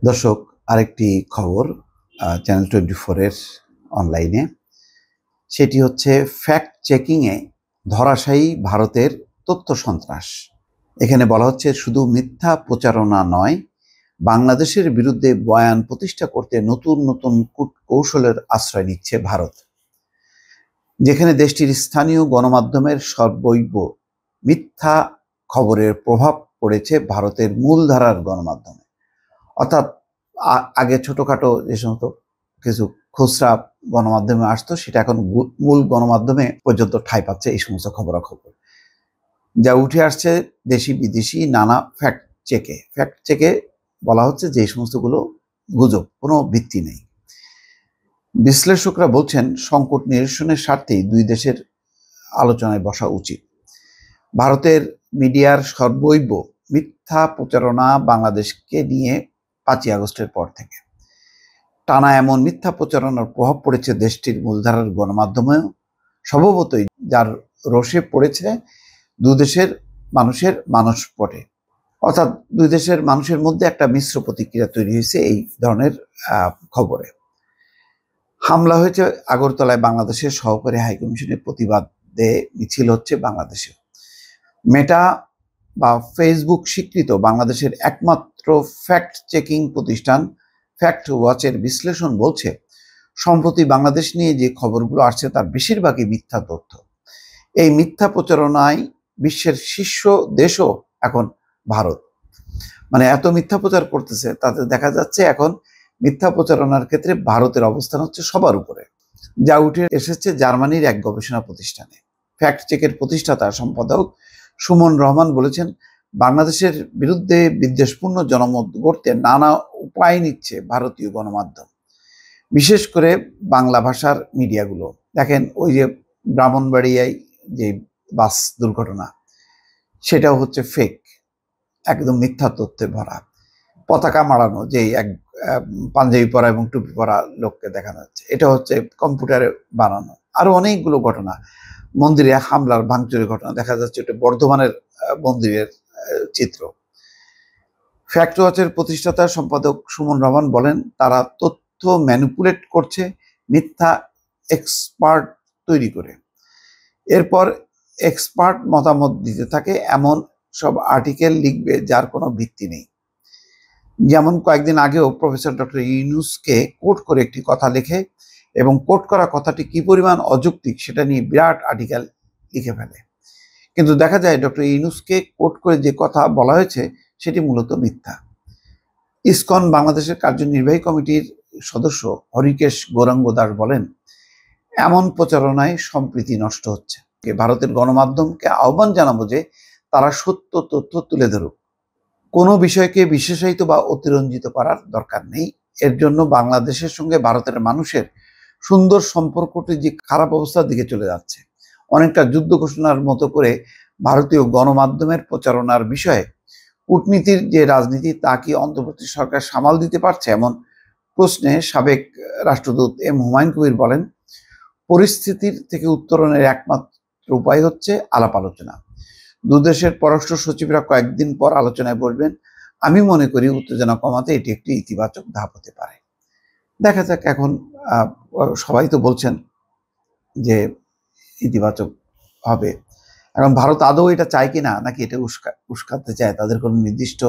দর্শক, আরেকটি খবর চ্যানেল 24 এর অনলাইনে। সেটি হচ্ছে ফ্যাক্ট চেকিংয়ে ধরাশায়ী ভারতের তথ্য সন্ত্রাস। এখানে বলা হচ্ছে শুধু মিথ্যা প্রচারণা নয়, বাংলাদেশের বিরুদ্ধে বয়ান প্রতিষ্ঠা করতে নতুন নতুন কৌশলের আশ্রয় নিচ্ছে ভারত, যেখানে দেশটির স্থানীয় গণমাধ্যমের সর্বৈব মিথ্যা খবরের প্রভাব পড়েছে ভারতের মূলধারার গণমাধ্যমে। অর্থাৎ আগে ছোটখাটো যে সমস্ত কিছু খুচরা গণমাধ্যমে আসতো, সেটা এখন মূল গণমাধ্যমে পর্যন্ত ঠাঁই পাচ্ছে। এই সমস্ত খবরাখবর যা উঠে আসছে দেশি বিদেশি নানা ফ্যাক্ট চেকে বলা হচ্ছে যে এই সমস্তগুলো গুজব, কোনো ভিত্তি নেই। বিশ্লেষকরা বলছেন সংকট নিরসনের স্বার্থেই দুই দেশের আলোচনায় বসা উচিত। ভারতের মিডিয়ার সর্বৈব মিথ্যা প্রচারণা বাংলাদেশকে নিয়ে 5ই আগস্টের পর থেকে টানা এমন মিথ্যা প্রচারণার প্রভাব পড়েছে দেশটির মূলধারার গণমাধ্যমেও, স্বভাবতই, যার রোষে পড়েছে দুই দেশের মানুষের মানসপটে। অর্থাৎ দুই দেশের মানুষের মধ্যে একটা মিশ্র প্রতিক্রিয়া তৈরি হয়েছে এই ধরনের খবরে। হামলা হয়েছে আগরতলায় বাংলাদেশের সহকারী হাইকমিশনের প্রতিবাদে মিছিল হচ্ছে বাংলাদেশে। মেটা বা ফেসবুক স্বীকৃত বাংলাদেশের একমাত্র ফ্যাক্ট চেকিং প্রতিষ্ঠান ফ্যাক্ট ওয়াচের বিশ্লেষণ বলছে, সম্প্রতি বাংলাদেশ নিয়ে যে খবরগুলো আসছে তার বেশিরভাগই মিথ্যা তথ্য। এই মিথ্যা প্রচারণায় বিশ্বের শীর্ষ দেশও এখন ভারত। মানে এত মিথ্যা প্রচার করতেছে, তাতে দেখা যাচ্ছে এখন মিথ্যা প্রচারণার ক্ষেত্রে ভারতের অবস্থান হচ্ছে সবার উপরে, যা উঠে এসেছে জার্মানির এক গবেষণা প্রতিষ্ঠানে। ফ্যাক্ট চেকের প্রতিষ্ঠাতা সম্পাদক সুমন রহমান বলেছেন, বাংলাদেশের বিরুদ্ধে বিদ্বেষপূর্ণ জনমত গড়তে নানা উপায় নিচ্ছে ভারতীয় গণমাধ্যম, বিশেষ করে বাংলা ভাষার মিডিয়াগুলো। দেখেন, ওই যে ব্রাহ্মণবাড়িয়ায় যে বাস দুর্ঘটনা, সেটাও হচ্ছে ফেক, একদম মিথ্যা তথ্যে ভরা। পতাকা মারানো, যে এক পাঞ্জাবি পরা এবং টুপি পরা লোককে দেখানো হচ্ছে, এটা হচ্ছে কম্পিউটারে বানানো। আরো অনেকগুলো ঘটনা, মন্দিরে হামলার ভাঙচুরের ঘটনা দেখা যাচ্ছে, এটা বর্ধমানের মন্দিরের চিত্র। ফ্যাক্ট ওয়াচের প্রতিষ্ঠাতা সম্পাদক সুমন রহমান বলেন, তারা তথ্য ম্যানিপুলেট করছে মিথ্যা এক্সপার্ট তৈরি করে, এরপর এক্সপার্ট মতামত দিতে থাকে, এমন সব আর্টিকেল লিখবে যার কোনো ভিত্তি নেই। যেমন কয়েকদিন আগেও প্রফেসর ডক্টর ইউনূসকে কোট করে একটি কথা লেখে এবং কোট করা কথাটি কি পরিমাণ অযৌক্তিক সেটা নিয়ে বিরাট আর্টিকেল লিখে ফেলে। কিন্তু দেখা যায় ডক্টর ইউনূসকে কোট করে যে কথা বলা হয়েছে সেটি মূলত মিথ্যা। ইসকন বাংলাদেশের কার্যনির্বাহী কমিটির সদস্য হরিকেশ গৌরাঙ্গ দাস বলেন, এমন প্রচারণায় সম্প্রীতি নষ্ট হচ্ছে। ভারতের গণমাধ্যমকে আহ্বান জানাবো যে তারা সত্য তথ্য তুলে ধরুক, কোনো বিষয়কে বিশেষায়িত বা অতিরঞ্জিত করার দরকার নেই। এর জন্য বাংলাদেশের সঙ্গে ভারতের মানুষের সুন্দর সম্পর্কটি যে খারাপ অবস্থার দিকে চলে যাচ্ছে। অনেকটা যুদ্ধ ঘোষণার মতো করে ভারতীয় গণমাধ্যমের প্রচারণার বিষয়ে কূটনীতির যে রাজনীতি, তা কি অন্তর্বর্তী সরকার সামাল দিতে পারছে? এমন প্রশ্নে সাবেক রাষ্ট্রদূত এম হুমায়ুন কবির বলেন, পরিস্থিতির থেকে উত্তরণের একমাত্র উপায় হচ্ছে আলাপ আলোচনা। দুদেশের পররাষ্ট্র সচিবরা কয়েকদিন পর আলোচনায় বসবেন। আমি মনে করি উত্তেজনা কমাতে এটি একটি ইতিবাচক ধাপ হতে পারে। দেখা যাক, এখন সবাই তো বলছেন যে ইতিবাচক হবে। এখন ভারত আদৌ এটা চায় কিনা, নাকি এটা উস্কাতে চায়, তাদের কোনো নির্দিষ্ট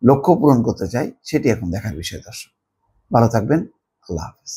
লক্ষ্য পূরণ করতে চায়, সেটি এখন দেখার বিষয়। দর্শক, ভালো থাকবেন। আল্লাহ হাফেজ।